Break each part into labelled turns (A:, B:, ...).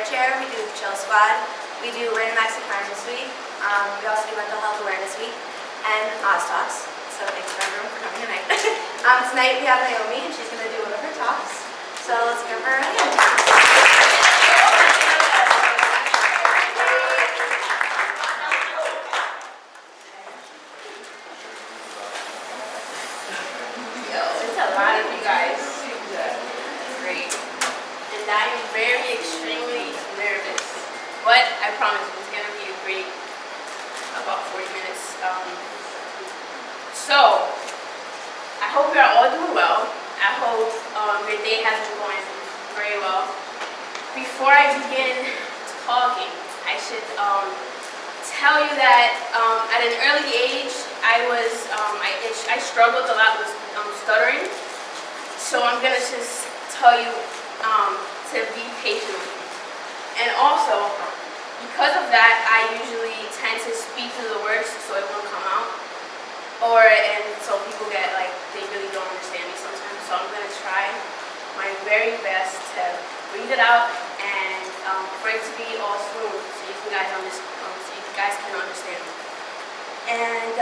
A: Chair, we do Chill Squad, we do Random Acts of Crime this week, we also do Mental Health Awareness Week, and OzTalks. So thanks for everyone for coming tonight. Tonight we have Naomi, and she's going to do one of her talks. So let's give her a hand.
B: It's a lot of you guys. Great. And I am very extremely nervous. But I promise it's going to be a great about 40 minutes. So, I hope you're all doing well. I hope your day has been going very well. Before I begin talking, I should tell you that at an early age, I struggled a lot with stuttering. So I'm gonna just tell you to be patient with me. And also, because of that, I usually tend to speak through the words so it won't come out. And so people get like, they really don't understand me sometimes. So I'm gonna try my very best to breathe it out and for it to be all smooth so you guys can understand me. And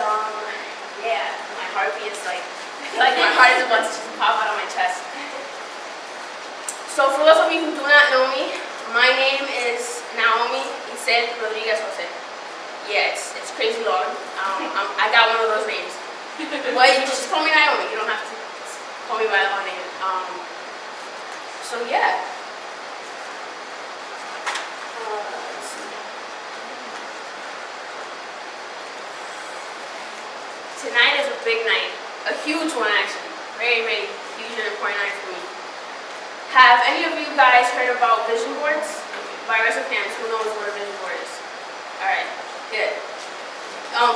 B: yeah, my heartbeat is like, I feel like my heart is about to just pop out of my chest. So for those of you who do not know me, my name is Naomi Rodriguez Jose. Yeah, it's crazy long. I got one of those names. But you just call me Naomi. You don't have to call me by a long name. So yeah. Let's see. Tonight is a big night. A huge one actually. Very, very huge and important night for me. Have any of you guys heard about vision boards? By raise of hands, who knows what a vision board is? Alright, good.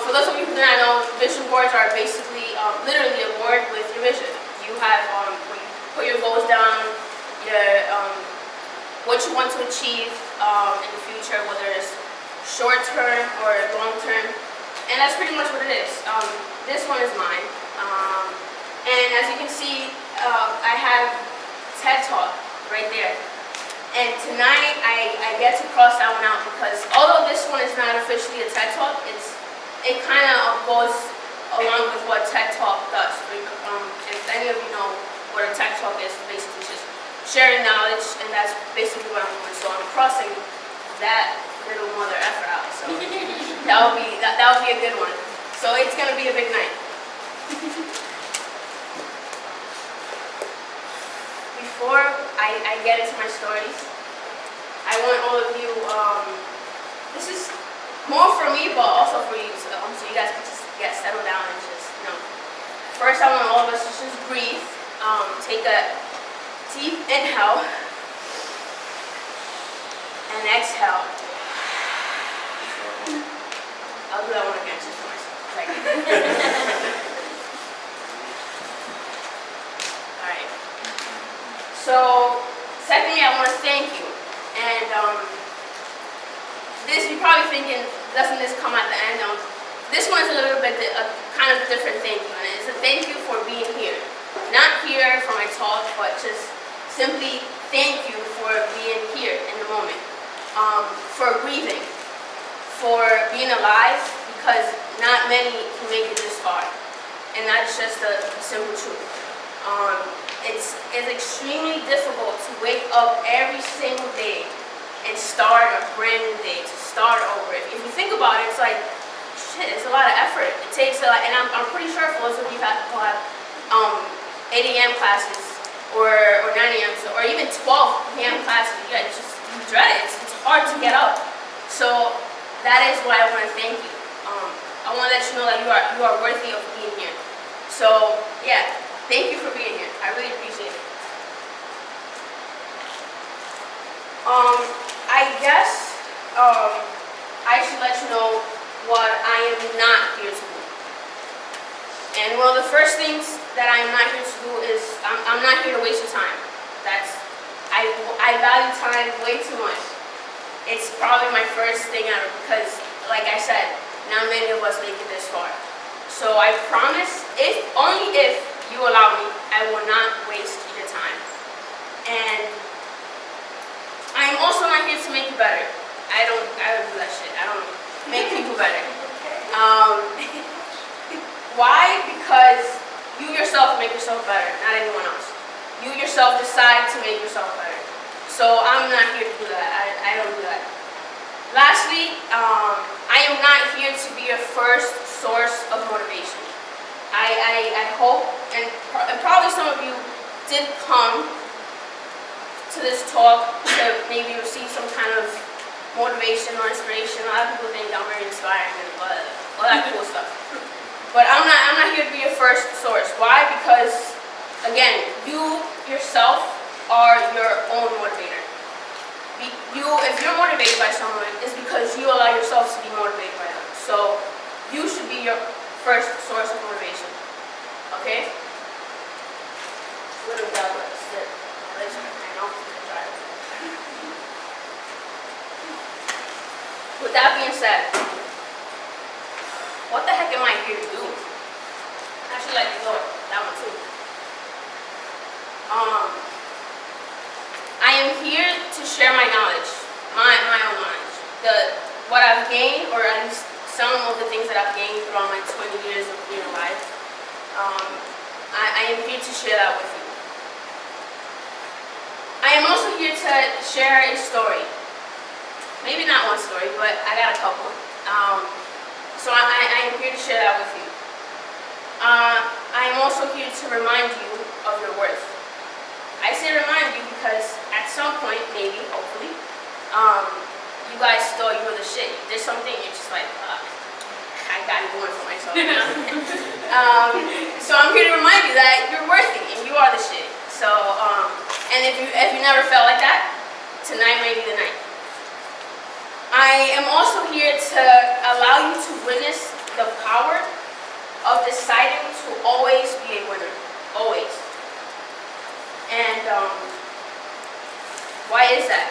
B: For those of you who do not know, vision boards are basically literally a board with your vision. You have when you put your goals down, what you want to achieve in the future, whether it's short term or long term, and that's pretty much what it is. This one is mine, and as you can see, I have TED Talk right there. And tonight I get to cross that one out because although this one is not officially a TED Talk, it kind of goes along with what TED Talk does. If any of you know what a TED Talk is, basically just sharing knowledge, and that's basically what I'm doing. So I'm crossing that little mother effer out. So that would be a good one. So it's gonna be a big night. Before I get into my stories, I want all of you, this is more for me, but also for you, so you guys can just get settled down and just, First I want all of us to just breathe, take a deep inhale, and exhale. I'll do that one again just for myself. Alright. So, secondly, I want to thank you. And this, you're probably thinking, doesn't this come at the end? This one is a little bit kind of different thank you, and it's a thank you for being here. Not here for my talk, but just simply thank you for being here in the moment, for breathing, for being alive, because not many can make it this far, and that's just a simple truth. It's extremely difficult to wake up every single day and start a brand new day, to start over. If you think about it, it's like, shit, it's a lot of effort. It takes a lot, and I'm pretty sure for those of you who have 8 a.m. classes, or 9 a.m., or even 12 p.m. classes, you dread it. It's hard to get up. So that is why I want to thank you. I want to let you know that you are worthy of being here. So yeah. Thank you for being here. I really appreciate it. I guess I should let you know what I am not here to do. And one of the first things that I am not here to do is I'm not here to waste your time. I value time way too much. It's probably my first thing ever because, like I said, not many of us make it this far. So I promise, only if you allow me, I will not waste your time. And I I am also not here to make you better. I don't do that shit. I don't make people better. Why? Because you yourself make yourself better, not anyone else. You yourself decide to make yourself better. So I'm not here to do that. I don't do that. Lastly, I am not here to be your first source of motivation. I hope, and probably some of you did come to this talk to maybe receive some kind of motivation or inspiration. A lot of people think I'm very inspiring and all that cool stuff. But I'm not here to be your first source. Why? Because, again, you yourself are your own motivator. If you're motivated by someone, it's because you allow yourself to be motivated by them. So you should be your first source of motivation. Okay? Little dog, let's sit. Let's hang off to the drive. With that being said, what the heck am I here to do? I actually like to go that one too. I am here to share my knowledge, my own knowledge. What I've gained, or at least some of the things that I've gained throughout my 20 years of being alive. I am here to share that with you. I am also here to share a story. Maybe not one story, but I got a couple. So I am here to share that with you. I am also here to remind you of your worth. I say remind you because at some point, maybe, hopefully, you guys thought you were the shit. You did something, you're just like, I got it going for myself. You know? So I'm here to remind you that you're worthy and you are the shit. So, and if you never felt like that, tonight may be the night. I am also here to allow you to witness the power of deciding to always be a winner. Always. And why is that?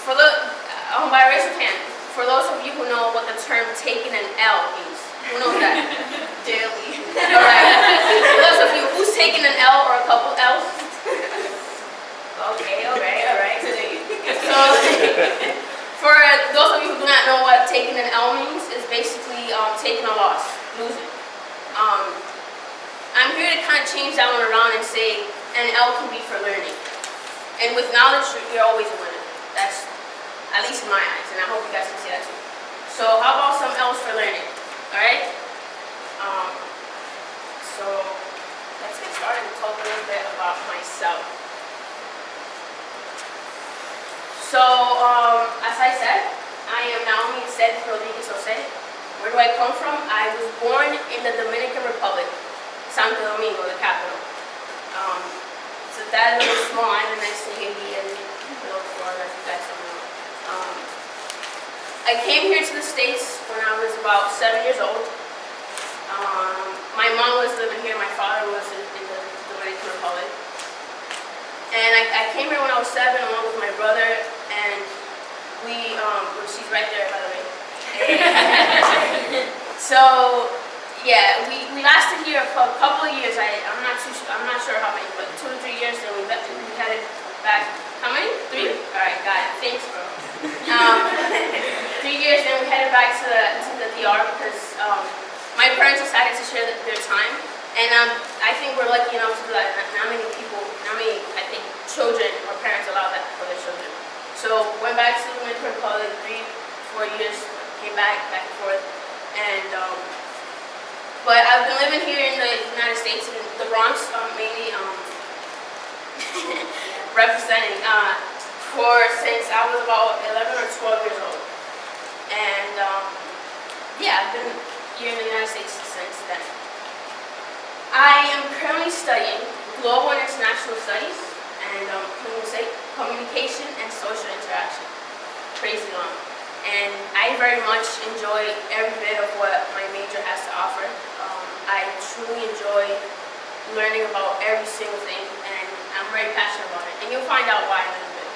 B: By raise of hand, for those of you who know what the term taking an L means, who knows that? Daily. Alright. For those of you who's taking an L or a couple L's? Okay, alright. So, for those of you who do not know what taking an L means, is basically taking a loss, losing. I'm here to kind of change that one around and say an L can be for learning. And with knowledge, you're always a winner. That's, at least in my eyes, and I hope you guys can see that too. So how about some L's for learning? Alright? So let's get started and talk a little bit about myself. So, as I said, I am Naomi Rodriguez Jose. Where do I come from? I was born in the Dominican Republic, Santo Domingo, the capital. So that little small island next to Haiti and Little Florida, if you guys don't know. I came here to the States when I was about 7 years old. My mom was living here, my father was in the Dominican Republic. And I came here when I was 7 along with my brother, and she's right there by the way. So yeah, we lasted here for a couple of years. I'm not sure how many, but 2 to 3 years. Then we headed back. How many? 3. All right, got it. Thanks, bro. 3 years, then we headed back to the DR because my parents decided to share their time, and I think we're lucky enough to do that. Not many I think children or parents allow that for their children. So went back to the Dominican Republic 3-4 years, came back and forth, and but I've been living here in the United States, in the Bronx, mainly representing since I was about 11 or 12 years old, and yeah, I've been here in the United States since then. I am currently studying Global and International Studies and Communication and Social Interaction. Crazy long. And I very much enjoy every bit of what my major has to offer. I truly enjoy learning about every single thing, and I'm very passionate about it. And you'll find out why in a little bit.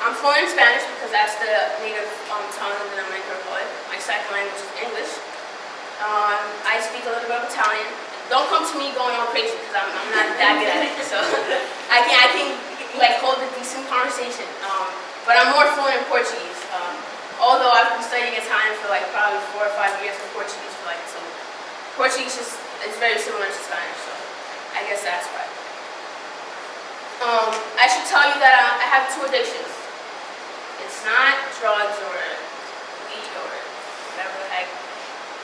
B: I'm fluent in Spanish because that's the native tongue of the Dominican Republic. My second language is English. I speak a little bit of Italian. Don't come to me going all crazy because I'm not that good at it. So I can like hold a decent conversation. But I'm more fluent in Portuguese. Although I've been studying Italian for like probably 4 or 5 years, and Portuguese for like so. Portuguese is very similar to Spanish, so I guess that's why. I should tell you that I have 2 addictions. It's not drugs or weed or whatever the heck.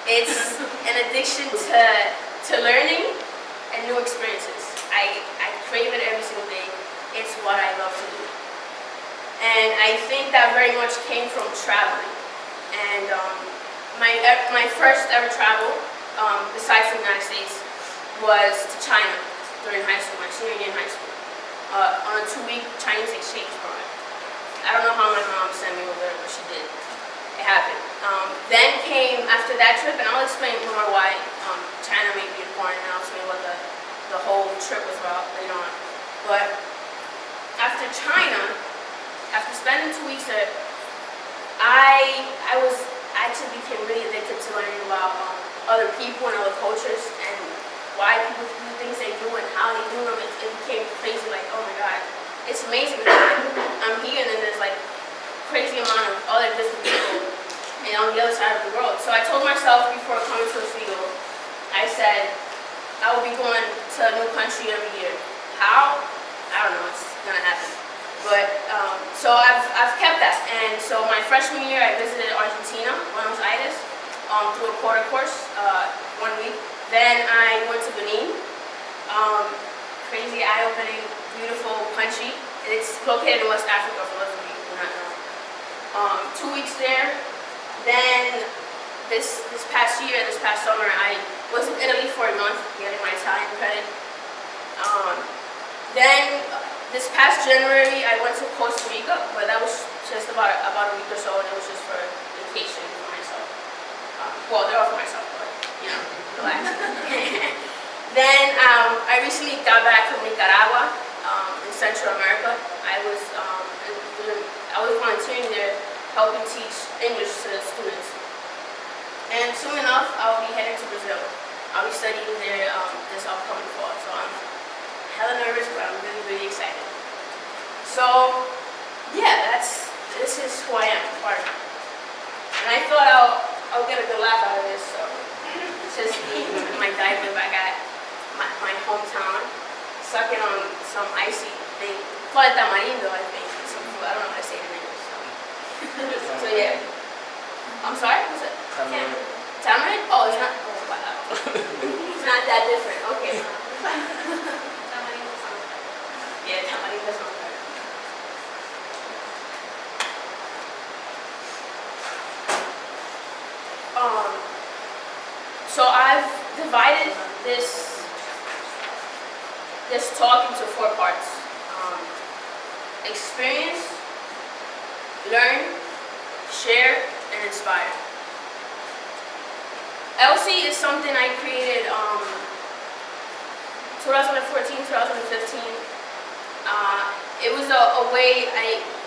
B: It's an addiction to learning and new experiences. I crave it every single day. It's what I love to do. And I think that very much came from traveling. And my first ever travel, besides the United States, was to China during high school, my senior year in high school, on a 2-week Chinese exchange program. I don't know how my mom sent me over there, but she did. It happened. Then came, after that trip, and I'll explain more why China may be important, and I'll explain what the whole trip was about later on. But after China, after spending 2 weeks there, I actually became really addicted to learning about other people and other cultures and why people do things they do and how they do them. It became crazy, like, oh my God, it's amazing that I'm here and then there's like crazy amount of other different people and on the other side of the world. So I told myself before coming to Oswego, I said, I will be going to a new country every year. How? I don't know, it's gonna happen. But, so I've kept that. And so my freshman year, I visited Argentina, Buenos Aires, through a quarter course, 1 week. Then I went to Benin, crazy, eye-opening, beautiful country. It's located in West Africa, for those of you who do not know. 2 weeks there. Then this past summer, I was in Italy for a month, getting my Italian credit. Then this past January, I went to Costa Rica, but that was just about a week or so, and it was just for vacation for myself. Well, they're all for myself, but you know, relax. Then I recently got back from Nicaragua in Central America. I was volunteering there, helping teach English to the students. And soon enough, I'll be heading to Brazil. I'll be studying there this upcoming fall. So I'm hella nervous, but I'm really, really excited. So, yeah, this is who I am, part of it. And I thought I'll get a good laugh out of this, so it's just me in my diaper back at my hometown, sucking on some icy thing. Call it tamarindo, I think. Some food. I don't know how to say it in English. So yeah. I'm sorry? What's it? Tamarind? Tamarind? Oh, it's not. Oh, wow. It's not that different. Okay. Tamarindo sounds better. Yeah, tamarindo sounds better. So I've divided this talk into 4 parts. Experience, learn, share, and inspire. LC is something I created 2014, 2015. It was a way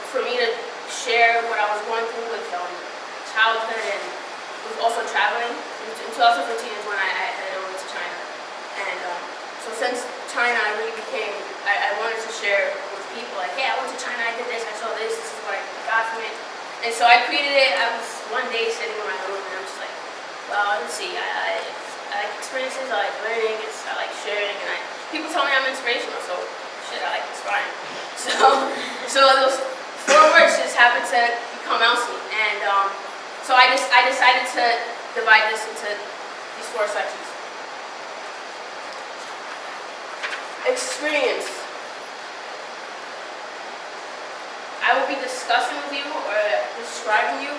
B: for me to share what I was going through with childhood and with also traveling. In 2015 is when I headed over to China. And so since China, I really became, I wanted to share with people, like, hey, I went to China, I did this, I saw this is what I got from it. And so I created it. I was one day sitting in my room and I'm just like, well, let's see, I like experiences, I like learning, I like sharing, and people tell me I'm inspirational, so shit, I like inspiring. So those 4 words just happened to become Elsie. And so I decided to divide this into these 4 sections. Experience. I will be discussing with you or describing you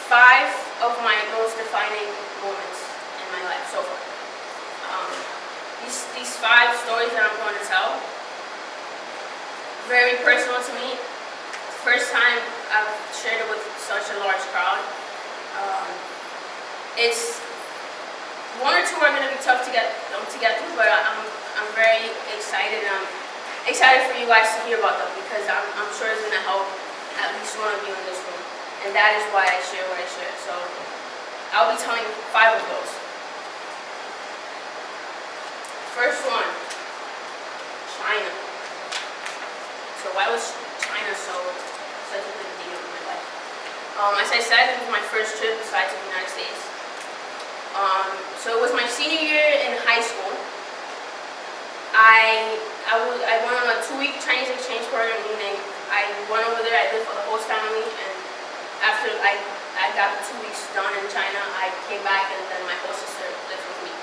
B: 5 of my most defining moments in my life so far. These 5 stories that I'm going to tell, very personal to me. First time I've shared it with such a large crowd. It's 1 or 2 are going to be tough to get through, but I'm very excited. I'm excited for you guys to hear about them because I'm sure it's going to help at least one of you in this room, and that is why I share what I share. So I'll be telling 5 of those. First one, China. So why was China such a big deal in my life? As I said, it was my first trip besides the United States. So it was my senior year in high school. I went on a 2-week Chinese exchange program, meaning I went over there, I lived for the host family, and after I got the 2 weeks done in China, I came back and then my host sister lived with me.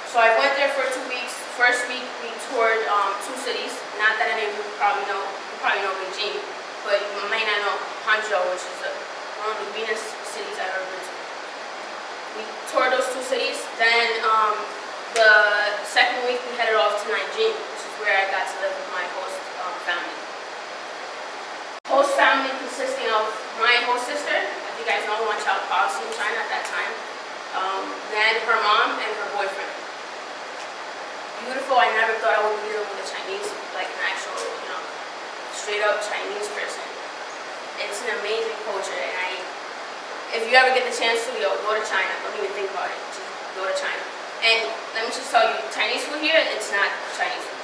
B: So I went there for 2 weeks. First week we toured 2 cities. Not that any of you probably know Beijing, but you may not know Hangzhou, which is one of the greenest cities I've ever been to. We toured those 2 cities. Then the second week we headed off to Nanjing, which is where I got to live with my host family. Host family consisting of my host sister, as you guys know, one-child policy in China at that time, then her mom and her boyfriend. Beautiful. I never thought I would be dealing with a Chinese, like an actual, straight up Chinese person. It's an amazing culture, and if you ever get the chance to, go to China. Don't even think about it. Just go to China. And let me just tell you, Chinese food here, it's not Chinese food.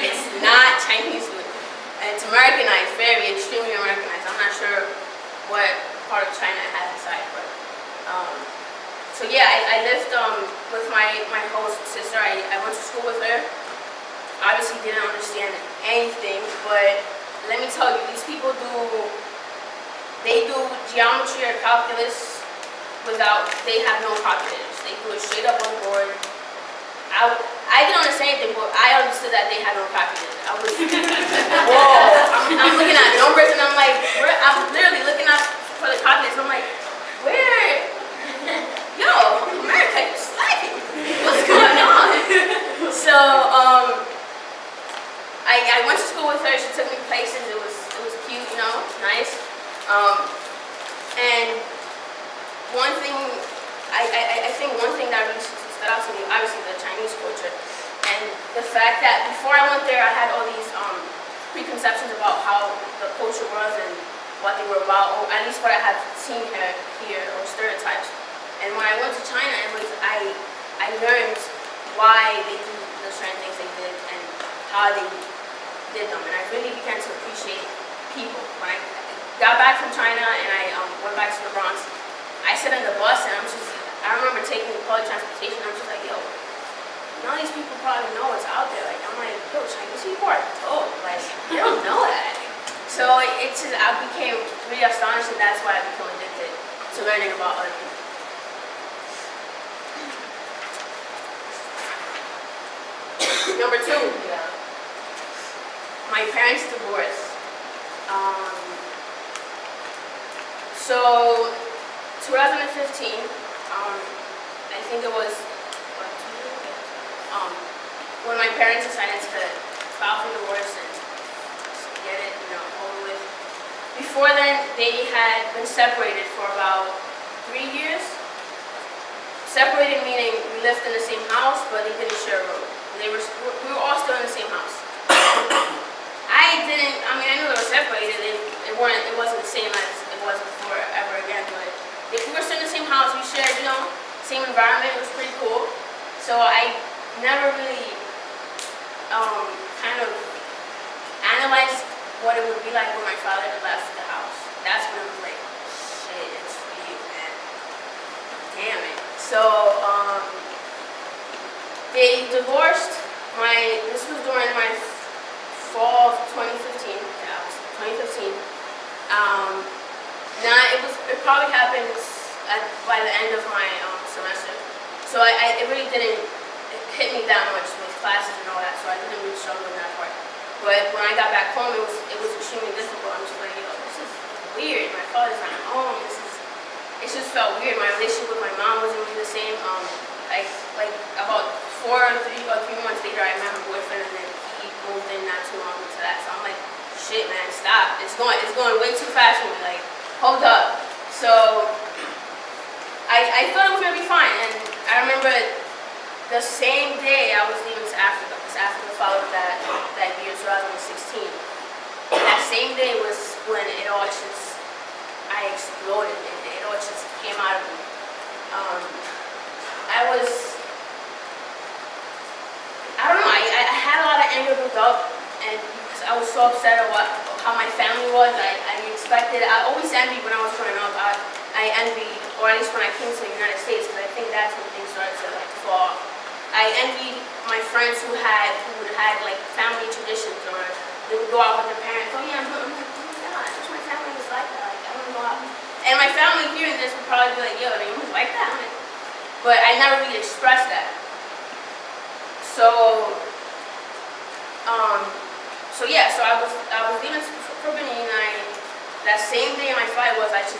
B: It's not Chinese food. And it's Americanized, very extremely Americanized. I'm not sure what part of China it has inside, but so yeah, I lived with my host sister. I went to school with her. Obviously didn't understand anything, but let me tell you, these people they do geometry or calculus they have no calculators. They do it straight up on the board. I didn't understand anything, but I understood that they had no calculator. I was, whoa, I'm looking at numbers and I'm like, I'm literally looking up for the calculators. I'm like, where? Yo, America, you're slacking. What's going on? So, I went to school with her. She took me places. It was cute, nice. And one thing, I think one thing that really stood out to me, obviously the Chinese culture, and the fact that before I went there, I had all these preconceptions about how the culture was and what they were about, or at least what I had seen here, or stereotypes. And when I went to China, I learned why they do the certain things they did and how they did them. And I really began to appreciate people. When I got back from China and I went back to the Bronx, I sat in the bus and I remember taking public transportation. I'm just like, yo, none of these people probably know what's out there. Like, I'm like, yo, Chinese people are dope. Like, they don't know that. So I became really astonished, and that's why I became addicted to learning about other people. Number 2, my parents' divorce. So 2015, I think it was when my parents decided to file for divorce and get it, over with. Before then, they had been separated for about 3 years. Separated meaning we lived in the same house, but they didn't share a room. We were all still in the same house. I knew they were separated. It wasn't the same as it was before ever again, but if we were still in the same house, we shared, same environment. It was pretty cool. So I never really kind of analyzed what it would be like when my father left the house. That's when it was like, shit, it's for you, man. Damn it. So they divorced. This was during my fall of 2015. Yeah, it was 2015. It probably happened by the end of my semester. So it really didn't hit me that much with classes and all that. So I didn't really struggle in that part. But when I got back home, it was extremely difficult. I'm just like, this is weird. My father's not home. It just felt weird. My relationship with my mom wasn't really the same. Like about 3 months later, I met my boyfriend, and then he moved in not too long into that. So I'm like, shit, man, stop. It's going way too fast for me. Like, hold up. So I thought it was gonna be fine, and I remember the same day I was leaving to Africa, because Africa followed that year, 2016. That same day was when I exploded, and it all just came out of me. I don't know, I had a lot of anger built up, and because I was so upset at how my family was. I expected, I always envied when I was growing up. I envied, or at least when I came to the United States, because I think that's when things started to like fall. I envied my friends who had like family traditions, or they would go out with their parents. Oh yeah, I'm like, oh my God, I wish my family was like that. Like, I want to go out. And my family hearing this would probably be like, yo, they was like that. But I never really expressed that. So yeah, so I was leaving for Benin, and that same day my flight was, I was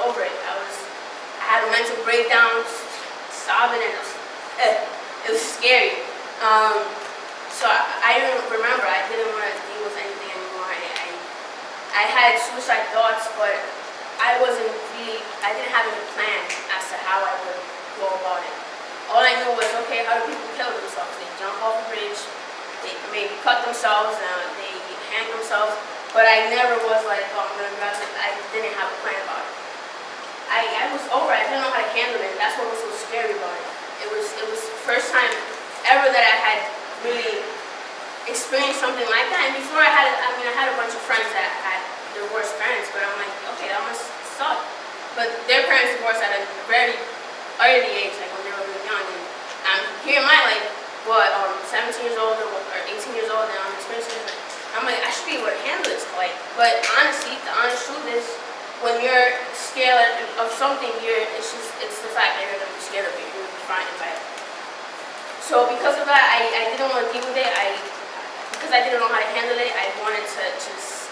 B: over it. I had a mental breakdown, sobbing, and it was scary. So I didn't remember. I didn't want to deal with anything anymore. I had suicide thoughts, but I didn't have any plan as to how I would go about it. All I knew was, okay, how do people kill themselves? They jump off a bridge, they maybe cut themselves, they hang themselves, but I never was like, oh, I'm gonna grab it. I didn't have a plan about it. I was over it. I didn't know how to handle it. That's what was so scary about it. It was the first time ever that I had really experienced something like that. And before I had a bunch of friends that had divorced parents, but I'm like, okay, that must suck. But their parents divorced at a very early age, like when they were really young. And I'm here in my life, 17 years old or 18 years old, and I'm experiencing it. I'm like, I should be able to handle this. Like, but honestly, the honest truth is, when you're scared of something, it's the fact that you're gonna be scared of it. You're gonna be frightened by it. So because of that, I didn't want to deal with it. Because I didn't know how to handle it, I wanted to just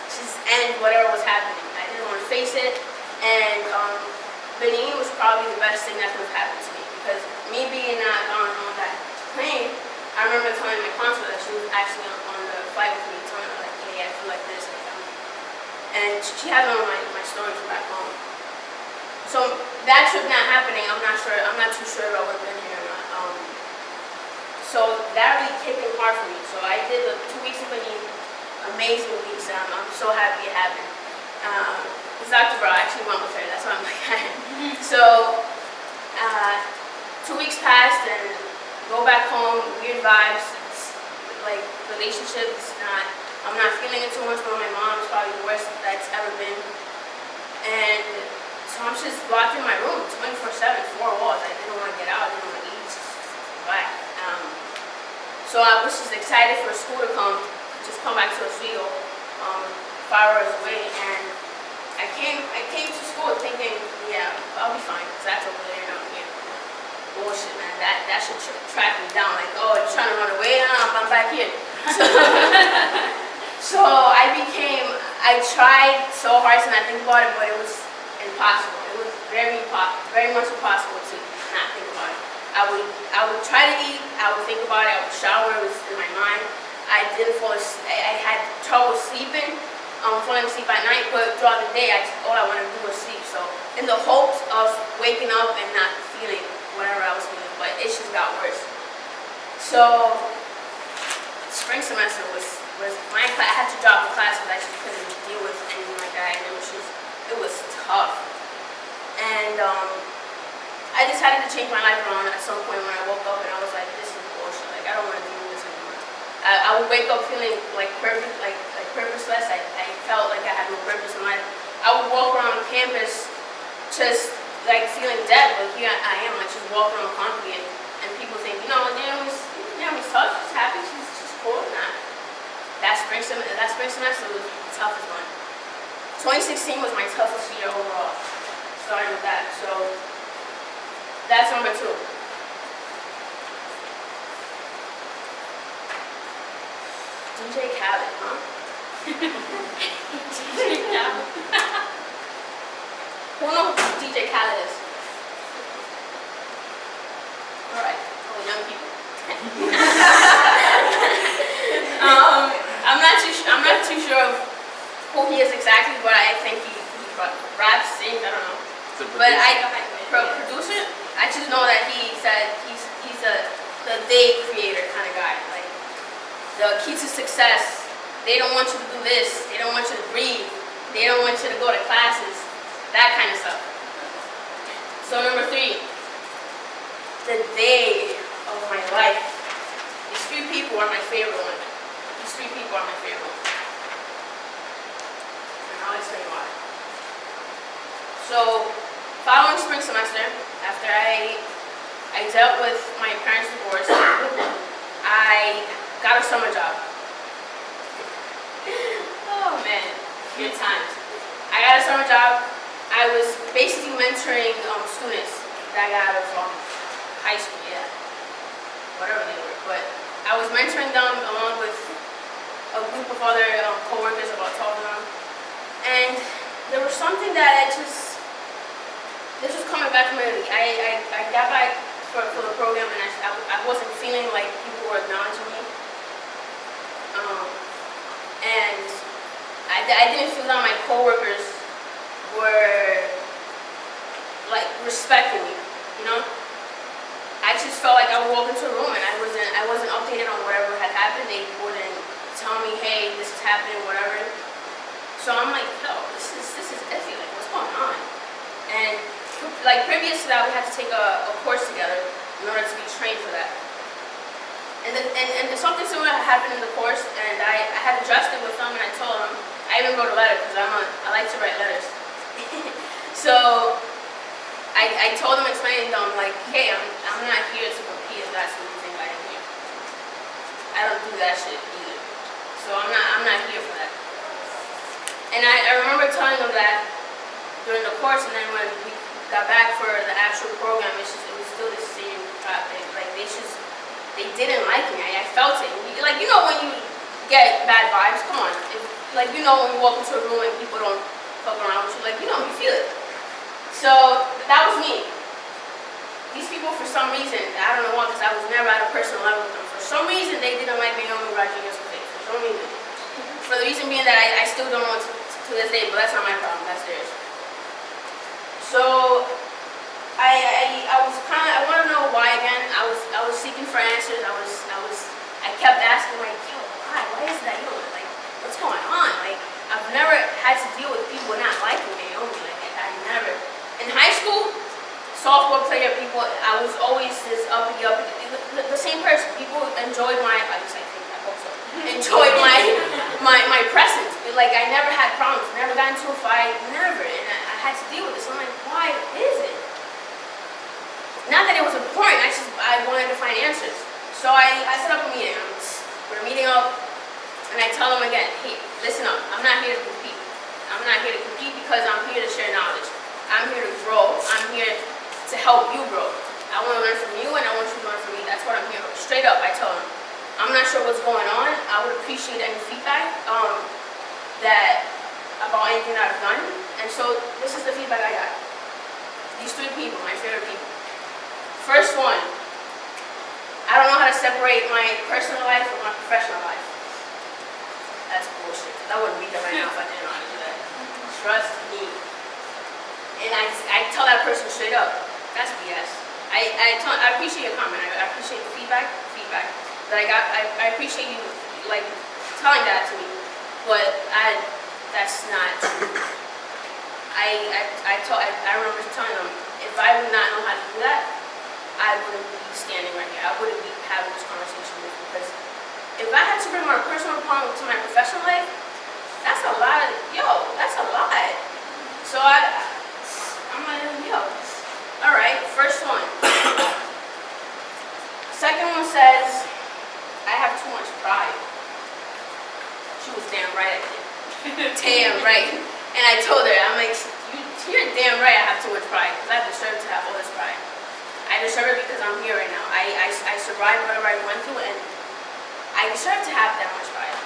B: end whatever was happening. I didn't want to face it, and Benin was probably the best thing that could have happened to me, because me being not on that plane, I remember telling my counselor that she was actually on the flight with me, telling her like, hey, I feel like this, and she had on my story from back home. So that trip not happening, I'm not too sure if I would have been here or not. So that really kicked in hard for me. So I did the 2 weeks in Benin, amazing weeks. I'm so happy it happened. It's Dr. Bra, I actually went with her, that's why I'm like, So 2 weeks passed, and go back home, weird vibes. It's like relationships, I'm not feeling it too much, but my mom is probably the worst that's ever been. And so I'm just locked in my room 24/7, 4 walls. I didn't want to get out, I didn't want to eat, just black. So I was just excited for school to come, just come back to Oswego, 5 hours away. And I came to school thinking, yeah, I'll be fine, because that's over there and I'm here. Bullshit, man. That should track me down. Like, oh, you're trying to run away? I'm back here. So I tried so hard to not think about it, but it was impossible. It was very much impossible to not think about it. I would try to eat, I would think about it, I would shower, it was in my mind. I didn't fall asleep. I had trouble sleeping, falling asleep at night, but throughout the day, all I wanted to do was sleep. So in the hopes of waking up and not feeling whatever I was feeling, but it just got worse. So spring semester was my class. I had to drop the class because I just couldn't deal with anything like that, and it was tough. And I decided to change my life around at some point when I woke up, and I was like, this is bullshit. Like, I don't want to do this anymore. I would wake up feeling like purposeless. I felt like I had no purpose in life. I would walk around campus just like feeling dead, but here I am, like just walking around concrete, and people think, Naomi's tough, she's happy, she's cool. Nah. That spring semester was the toughest one. 2016 was my toughest year overall, starting with that. So that's number 2. DJ Khaled, huh? DJ Khaled. Who knows who DJ Khaled is? Alright, young people. I'm not too sure of who he is exactly, but I think he raps, sings, I don't know. But producer, I just know that he said he's the day creator kind of guy. Like, the key to success, they don't want you to do this, they don't want you to breathe, they don't want you to go to classes, that kind of stuff. So number 3, the day of my life. These 3 people are my favorite ones. These three people are my favorite. And I'll explain why. So, following spring semester, after I dealt with my parents' divorce, I got a summer job. Oh man, good times. I got a summer job. I was basically mentoring students that got out of high school, yeah, whatever they were. But I was mentoring them along with a group of other co-workers, about 12 of them. And there was something that this was coming back from Italy. I got back for the program, and I wasn't feeling like people were acknowledging me. And I didn't feel that my coworkers were like respecting me, you know. I just felt like I would walk into a room and I wasn't updated on whatever had happened. They wouldn't tell me, hey, this is happening, whatever. So I'm like, yo, this is iffy. Like, what's going on? And like previous to that, we had to take a course together in order to be trained for that. And something similar happened in the course, and I had addressed it with them, and I told them, I even wrote a letter because I like to write letters. So I told them, explaining to them, like, hey, I'm not here to compete if that's what you think I am here. I don't do that shit either. So I'm not here for that. And I remember telling them that during the course, and then when we got back for the actual program, it was still the same crap. They didn't like me. I felt it. Like, you know when you get bad vibes? Come on. Like, you know when you walk into a room and people don't fuck around with you, like, you know, you feel it. So that was me. These people, for some reason, I don't know why, because I was never at a personal level with them. For some reason, they didn't like Naomi Rodriguez. For some reason. For the reason being that I still don't know to this day, but that's not my problem. That's theirs. So I want to know why again. I was seeking for answers. I kept asking, like, yo, why is that? Yo, like, what's going on? Like, I've never had to deal with people not liking Naomi. Like, I never. In high school, softball player, people, I was always this uppity, the same person. People enjoyed at least I hope so, enjoyed my presence. Like, I never had problems, never got into a fight, never. And I had to deal with this. I'm like, why is it? Not that it was important, I wanted to find answers. So I set up a meeting. We're meeting up, and I tell them again, hey, listen up, I'm not here to compete. I'm not here to compete because I'm here to share knowledge. I'm here to grow. I'm here to help you grow. I want to learn from you, and I want you to learn from me. That's what I'm here for. Straight up, I tell them. I'm not sure what's going on. I would appreciate any feedback about anything that I've done. And so this is the feedback I got. These three people, my favorite people. First one, I don't know how to separate my personal life from my professional life. That's bullshit. I wouldn't be here right now if I didn't know how to do that. Trust me. And I tell that person straight up, that's BS. I appreciate your comment. I appreciate the feedback that I got. I appreciate you like telling that to me, but that's not true. I remember telling them, if I would not know how to do that, I wouldn't be standing right here. I wouldn't be having this conversation with you, because if I had to bring my personal problem to my professional life, that's a lot. That's a lot. So I'm like, yo, all right, first one. Second one says, I have too much pride. She was damn right, I did. Damn right. And I told her, I'm like, you're damn right I have too much pride, because I deserve to have all this pride. I deserve it because I'm here right now. I survived whatever I went through, and I deserve to have that much pride.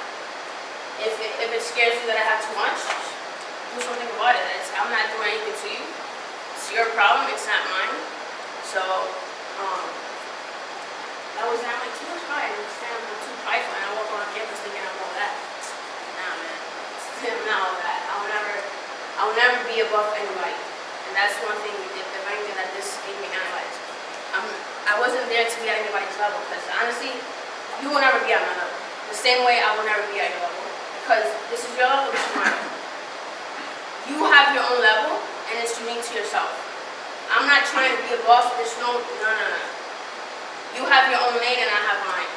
B: If it scares you that I have too much, do something about it. I'm not doing anything to you. It's your problem, it's not mine. So, I was not like too much pride. I'm too prideful, and I walk around campus thinking I'm all that. Nah, man. I'm not all that. I'll never be above anybody. And that's one thing, if anything, that this made me analyze. I wasn't there to be at anybody's level, because honestly, you will never be at my level. The same way I will never be at your level. Because this is your level, this is my level. You have your own level, and it's unique to yourself. I'm not trying to be a boss, there's no. You have your own lane, and I have mine.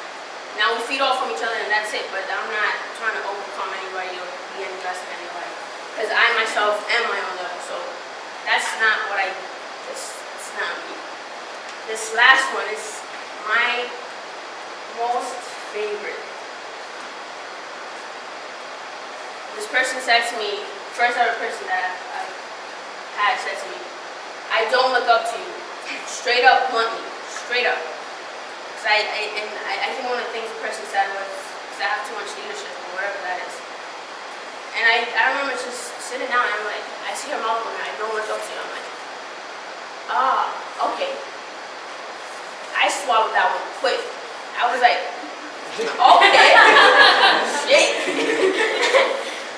B: Now we feed off from each other and that's it, but I'm not trying to overcome anybody or be any less than anybody. Because I myself am my own level, so that's not what it's not me. This last one is my most favorite. This person said to me, first ever person that I've had said to me, I don't look up to you. Straight up, bluntly. Straight up. Because I think one of the things the person said was, because I have too much leadership or whatever that is. And I remember just sitting down and I'm like, I see her mouth on her, I don't look up to you. I'm like, okay. I swallowed that one quick. I was like, okay. Shit.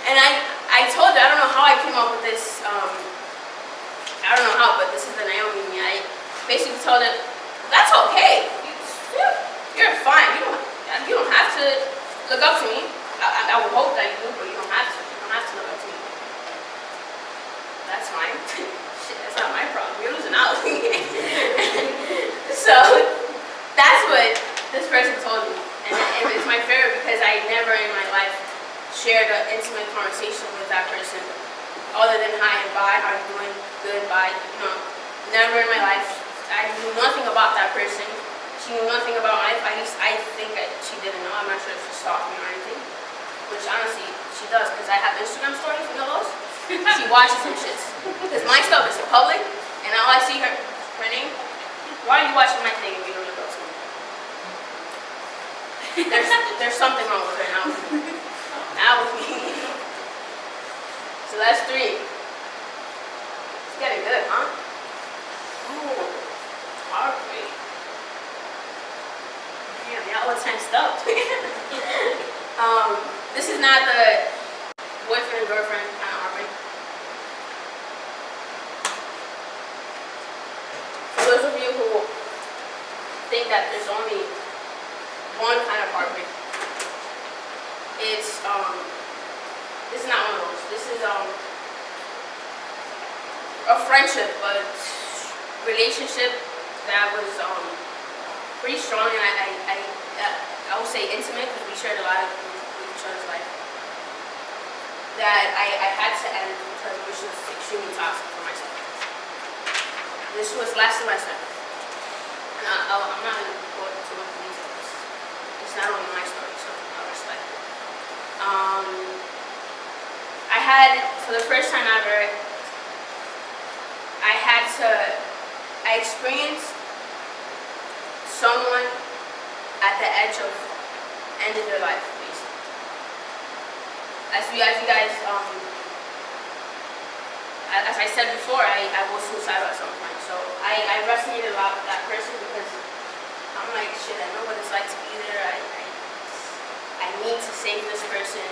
B: And I told her, I don't know how I came up with this, I don't know how, but this is the Naomi me. I basically told her, that's okay. You're fine. You don't have to look up to me. I would hope that you do, but you don't have to. You don't have to look up to me. That's fine. Shit, that's not my problem. You're losing out. So that's what this person told me, and it's my favorite because I never in my life shared an intimate conversation with that person, other than hi and bye, how you doing, good, bye. No, never in my life. I knew nothing about that person. She knew nothing about my life. At least I think that she didn't know. I'm not sure if she stalked me or anything. Which honestly, she does, because I have Instagram stories, you know those? She watches some shits. Because my stuff is public, and all I see her name, why are you watching my thing if you don't look up to me? There's something wrong with her now. Not with me. So that's 3. It's getting good, huh? Ooh, heartbreak. Damn, y'all are tensed up. This is not the boyfriend and girlfriend kind of heartbreak. For those of you who think that there's only one kind of heartbreak, it's this is not one of those. This is a friendship, but relationship that was pretty strong, and I would say intimate, because we shared a lot with each other's life. That I had to end because it was just extremely toxic for myself. This was last semester. And I'm not going to go into too much details. It's not only my story, so I respect it. I had, for the first time ever, I experienced someone at the edge of ending their life, basically. As you guys, as I said before, I was suicidal at some point. So I resonated a lot with that person because I'm like, shit, I know what it's like to be there. I need to save this person.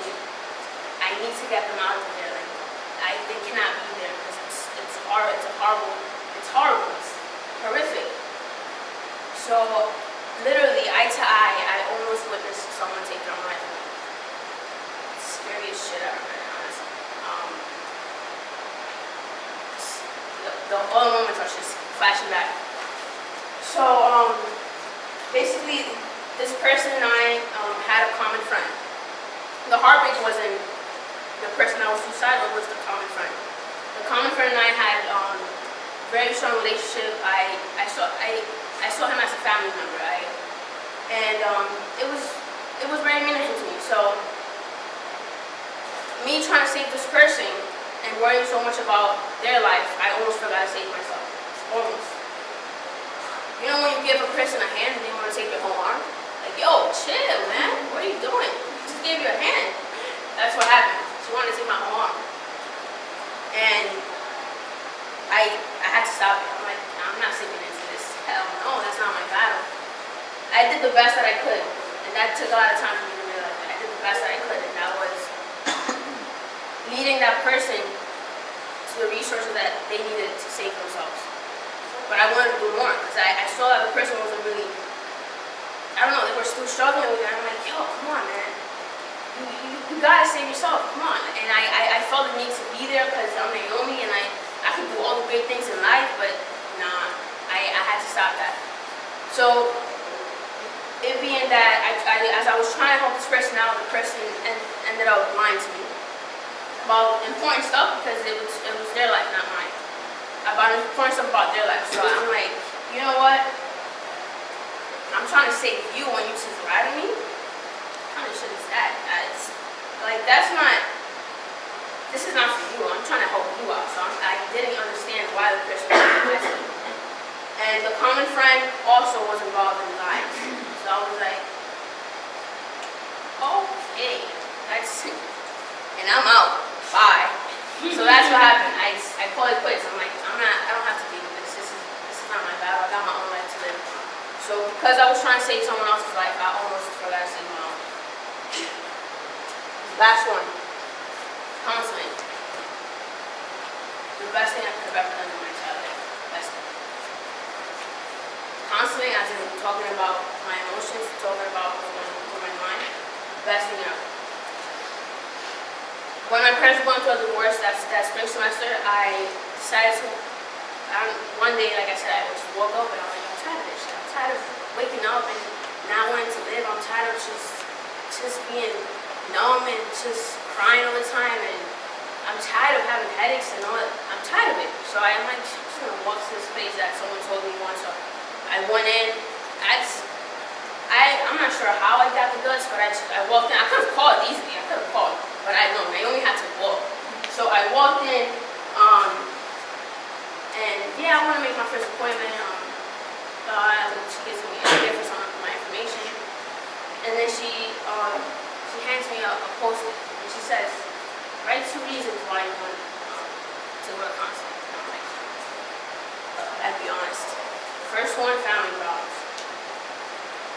B: I need to get them out of there. Like, they cannot be there because it's horrible. It's horrific. So literally, eye to eye, I almost witnessed someone take their own life. It's the scariest shit I ever heard, honestly. All the moments are just flashing back. So basically, this person and I had a common friend. The heartbreak wasn't the person that was suicidal, it was the common friend. The common friend and I had very strong relationship. I saw him as a family member. It was very meaningful to me. So me trying to save this person and worrying so much about their life, I almost forgot to save myself. Almost. You know when you give a person a hand and they want to take your whole arm? Like, yo, chill, man. What are you doing? I just gave you a hand. That's what happened. She wanted to take my whole arm. And I had to stop it. I'm like, I'm not sinking into this. Hell no, that's not my battle. I did the best that I could. And that took a lot of time for me to realize that. I did the best that I could, and that was leading that person to the resources that they needed to save themselves. But I wanted to do more, because I saw that the person wasn't really, I don't know, they were still struggling with it. I'm like, yo, come on, man. You gotta save yourself, come on. And I felt the need to be there because I'm Naomi and I could do all the great things in life, but nah, I had to stop that. So it being that as I was trying to help this person out, the person ended up lying to me about important stuff because it was their life, not mine. About important stuff about their life. So I'm like, you know what? I'm trying to save you when you just lie to me. What kind of shit is that? It's like that's not. This is not for you. I'm trying to help you out. So I didn't understand why the person was lying to me. And the common friend also was involved in lies. So I was like, okay, that's it. And I'm out. Bye. So that's what happened. I called it quits. I'm like, I don't have to deal with this. This is not my battle. I got my own life to live. So because I was trying to save someone else's life, I almost forgot to save my own. Last one. Counseling. The best thing I could have ever done in my entire life. Best thing. Counseling, as in talking about my emotions, talking about what's going on in my mind. Best thing ever. When my parents were going through a divorce, that spring semester, I decided to, one day, like I said, I just woke up and I'm like, I'm tired of this shit. I'm tired of waking up and not wanting to live. I'm tired of just being numb and just crying all the time. And I'm tired of having headaches and all that. I'm tired of it. So I'm like, just gonna walk to this place that someone told me once. So I went in. I'm not sure how I got the guts, but I walked in. I could have called easily. I could have called, but I know Naomi had to walk. So I walked in, and yeah, I want to make my first appointment. She gives me a gift for some of my information, and then she hands me a post-it, and she says, "Write 2 reasons why you want to go to counseling." And I'm like, I'd be honest. First one, family problems.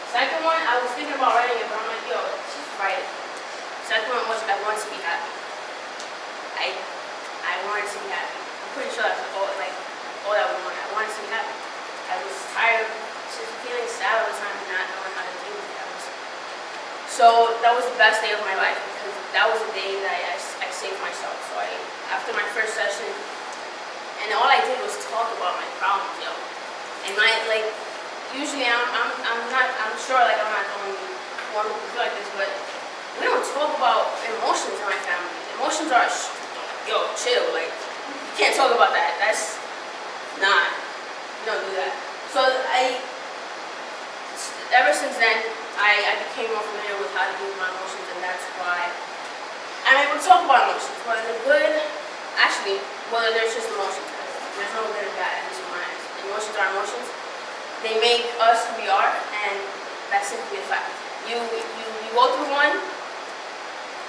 B: Second one, I was thinking about writing it, but I'm like, yo, just write it. Second one was I wanted to be happy. I wanted to be happy. I'm pretty sure that's all that we wanted. I wanted to be happy. I was tired of just feeling sad all the time and not knowing how to deal with it. So that was the best day of my life because that was the day that I saved myself. So after my first session, and all I did was talk about my problems, yo. And usually I'm sure like I'm not the only one who feel like this, but we don't talk about emotions in my family. Emotions are, chill, like, you can't talk about that. That's not, you don't do that. So ever since then, I became more familiar with how to deal with my emotions, and that's why I'm able to talk about emotions. Whether they're good, whether they're just emotions. There's no good or bad, at least in my eyes. Emotions are emotions. They make us who we are, and that's simply a fact. You go through one,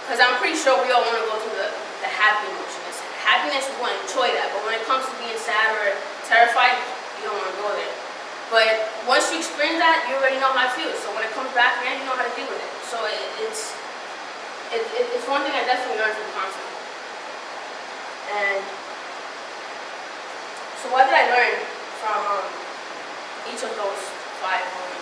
B: because I'm pretty sure we all want to go through the happy emotions. Happiness, we want to enjoy that, but when it comes to being sad or terrified, you don't want to go there. But once you experience that, you already know how it feels. So when it comes back, man, you know how to deal with it. So it's one thing I definitely learned from counseling. And so what did I learn from each of those 5 moments?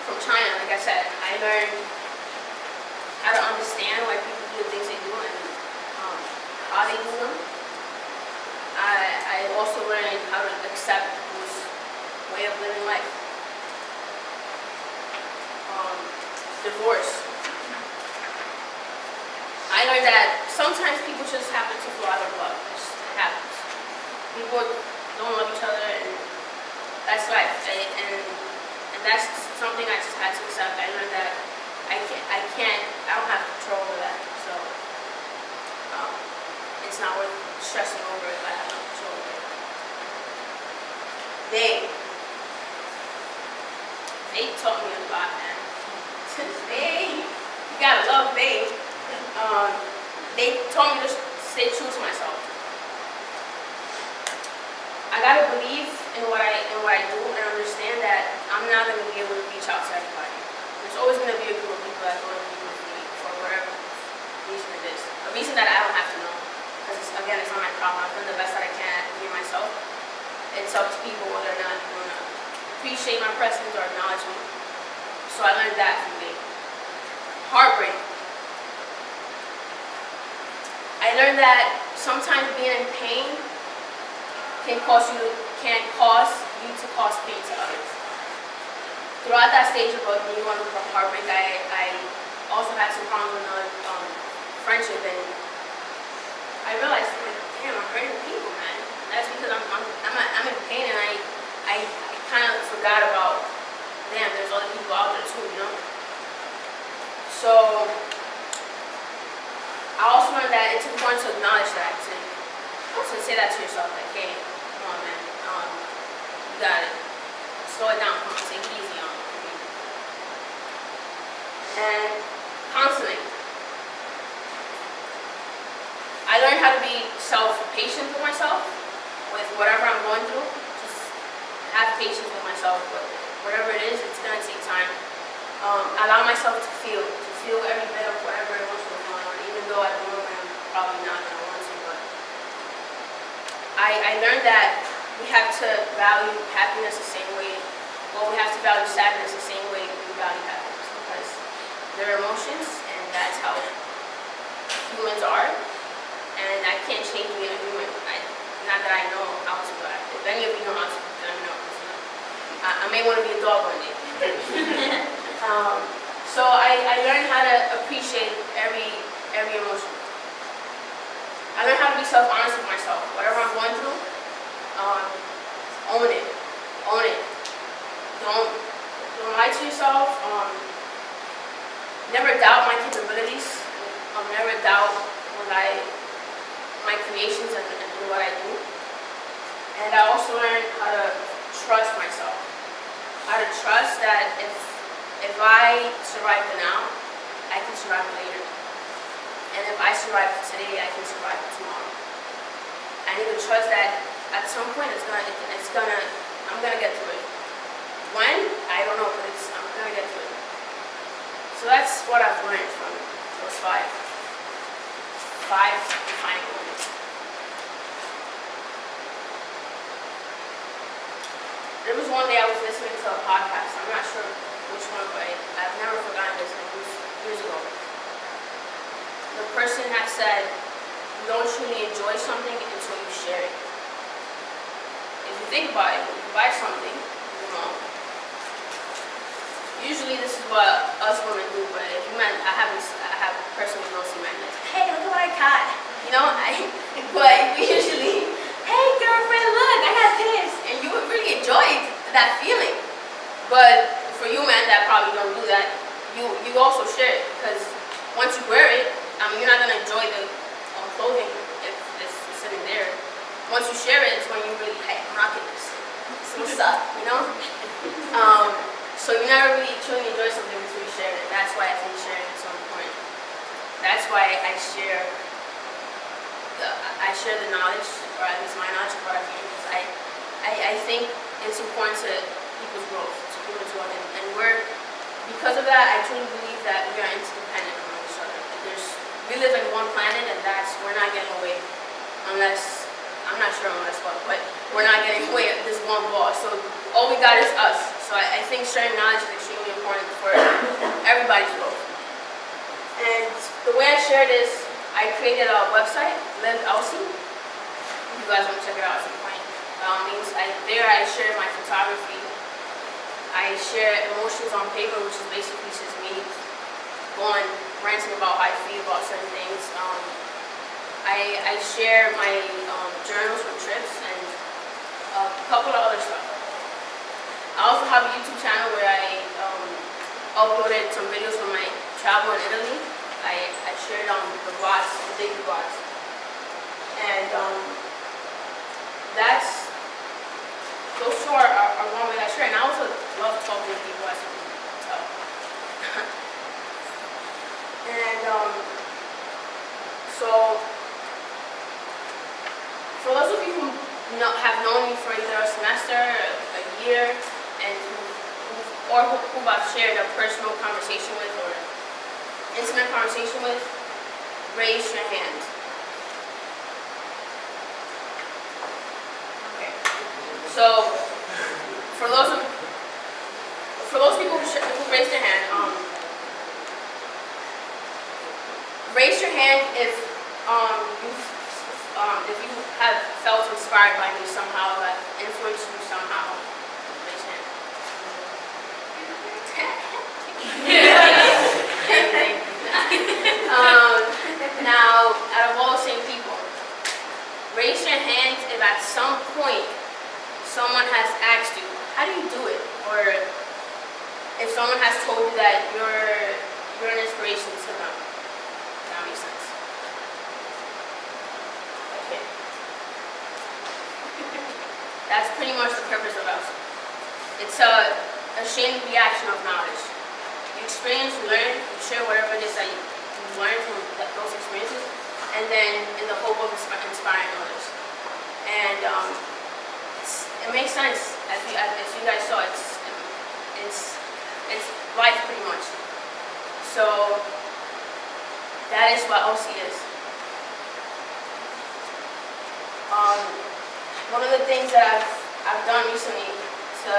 B: From China, like I said, I learned how to understand why people do the things they do and how they do them. I also learned how to accept this way of living life. Divorce. I learned that sometimes people just happen to fall out of love. It just happens. People don't love each other, and that's life. And that's something I just had to accept. I learned that I don't have control over that. So it's not worth stressing over if I have no control over it. They taught me a lot, man. You gotta love they. They taught me to stay true to myself. I gotta believe in what I do and understand that I'm not gonna be able to reach out to everybody. There's always gonna be a group of people that are going to be with me for whatever reason it is. A reason that I don't have to know. Because again, it's not my problem. I've done the best that I can at being myself. It's up to people whether or not they wanna appreciate my presence or acknowledge me. So I learned that from me. Heartbreak. learned that sometimes being in pain can cause you to cause pain to others. Throughout that stage of me going through heartbreak, I also had some problems with another friendship, and I realized, like, damn, I'm hurting people, man. That's because I'm in pain, and I kind of forgot about, damn, there's other people out there too, you know? So I also learned that it's important to acknowledge that, to say that to yourself, like, hey, come on, man, you got it. Slow it down, come on, take it easy on me. And counseling. I learned how to be self-patient with myself, with whatever I'm going through. Just have patience with myself, but whatever it is, it's gonna take time. Allow myself to feel every bit of whatever emotion is going on, even though at the moment I'm probably not gonna want to, but I learned that we have to value happiness the same way, well, we have to value sadness the same way we value happiness, because they're emotions, and that's how humans are, and I can't change being a human. Not that I know how to, but if any of you know how to, then I know. I may want to be a dog one day. So I learned how to appreciate every emotion. I learned how to be self-honest with myself. Whatever I'm going through, own it. Own it. Don't lie to yourself. Never doubt my capabilities. Never doubt my creations and what I do. And I also learned how to trust myself. How to trust that if I survive the now, I can survive later. And if I survive today, I can survive tomorrow. I need to trust that at some point I'm gonna get through it. When? I don't know, but I'm gonna get through it. So that's what I've learned from those five defining moments. There was one day I was listening to a podcast. I'm not sure which one, but I've never forgotten this. It was years ago. The person had said, you don't truly enjoy something until you share it. If you think about it, if you buy something, you know, usually this is what us women do, but if you men, I have a person who knows some men, like, hey, look at what I got. You know, but we usually, hey girlfriend, look, I got this. And you would really enjoy that feeling. But for you men that probably don't do that, you also share it, because once you wear it, you're not going to enjoy the clothing if it's sitting there. Once you share it, it's when you really, hey, I'm rocking this. So what's up, you know? So you never really truly enjoy something until you share it. That's why I think sharing is so important. That's why I share the knowledge, or at least my knowledge of what I've learned, because I think it's important to people's growth, to humans' growth, and because of that, I truly believe that we are interdependent on each other. We live in one planet, and we're not getting away unless, I'm not sure unless what, but we're not getting away at this one boss. So all we got is us. So I think sharing knowledge is extremely important for everybody's growth. And the way I share this, I created a website, Live Elsie. If you guys want to check it out at some point, by all means. There I share my photography. I share emotions on paper, which is basically just me going ranting about how I feel about certain things. I share my journals from trips and a couple of other stuff. I also have a YouTube channel where I uploaded some videos from my travel in Italy. I shared on the vlogs, the daily vlogs. And those two are one way I share. And I also love talking to people, as you can tell. And so, for those of you who have known me for either a semester, a year, and who I've shared a personal conversation with or intimate conversation with, raise your hand. Okay. So, for those people who raised their hand, raise your hand if if you have felt inspired by me somehow, that influenced you somehow, raise your hand. Now, out of all the same people, raise your hand if at some point someone has asked you, how do you do it? Or if someone has told you that you're an inspiration to them. That makes sense. Okay. That's pretty much the purpose of us. It's a chain reaction of knowledge. You experience, you learn, you share whatever it is that you learn from those experiences, and then in the hope of inspiring others. And it makes sense, as you guys saw, it's life pretty much. So that is what OC is. One of the things that I've done recently to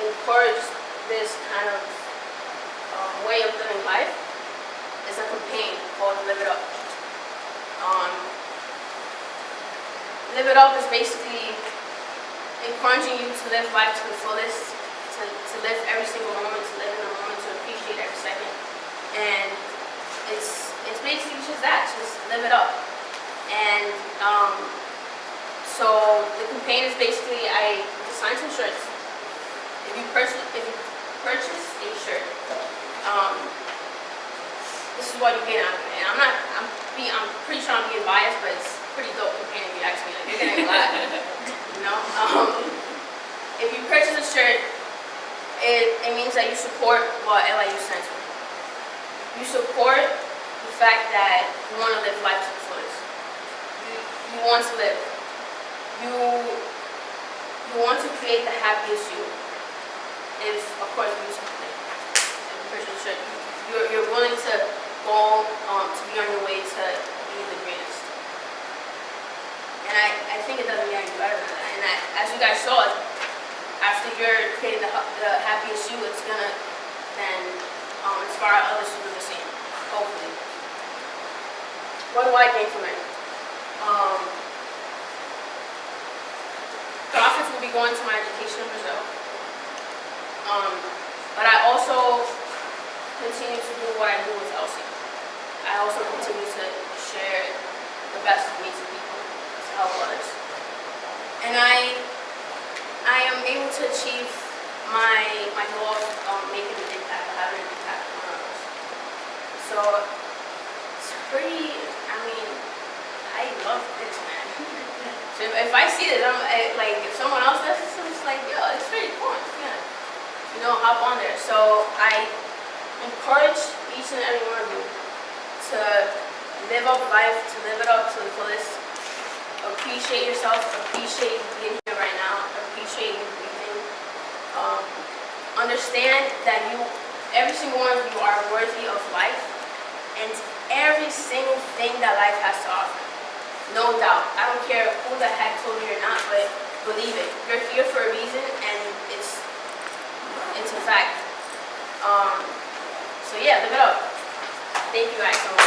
B: encourage this kind of way of living life is a campaign called Live It Up. Live It Up is basically encouraging you to live life to the fullest, to live every single moment, to live in the moment, to appreciate every second. And it's basically just that, just live it up. And so the campaign is basically, I design some shirts. If you purchase a shirt, this is what you get out of it. And I'm pretty sure I'm being biased, but it's pretty dope campaign if you ask me. Like, you're getting a lot, you know. If you purchase a shirt, it means that you support what LIU stands for. You support the fact that you want to live life to the fullest. You want to live. You want to create the happiest you. If, of course, you support it. If you purchase a shirt, you're willing to go to be on your way to being the greatest. And I think it doesn't get any better than that. And as you guys saw, after you're creating the happiest you, it's gonna then inspire others to do the same, hopefully. What do I gain from it? Profits will be going to my education in Brazil. But I also continue to do what I do with Elsie. I also continue to share the best of me to people, to help others. And I am able to achieve my goal of making an impact, or having an impact on others. So it's pretty, I love this, man. So if I see this, if someone else does this, I'm just like, yo, it's pretty cool. Yeah. Hop on there. So I encourage each and every one of you to live up life, to live it up to the fullest. Appreciate yourself, appreciate being here right now, appreciate you breathing. Understand that every single one of you are worthy of life and every single thing that life has to offer. No doubt. I don't care who the heck told you or not, but believe it. You're here for a reason, and it's a fact. So yeah, live it up. Thank you guys so much.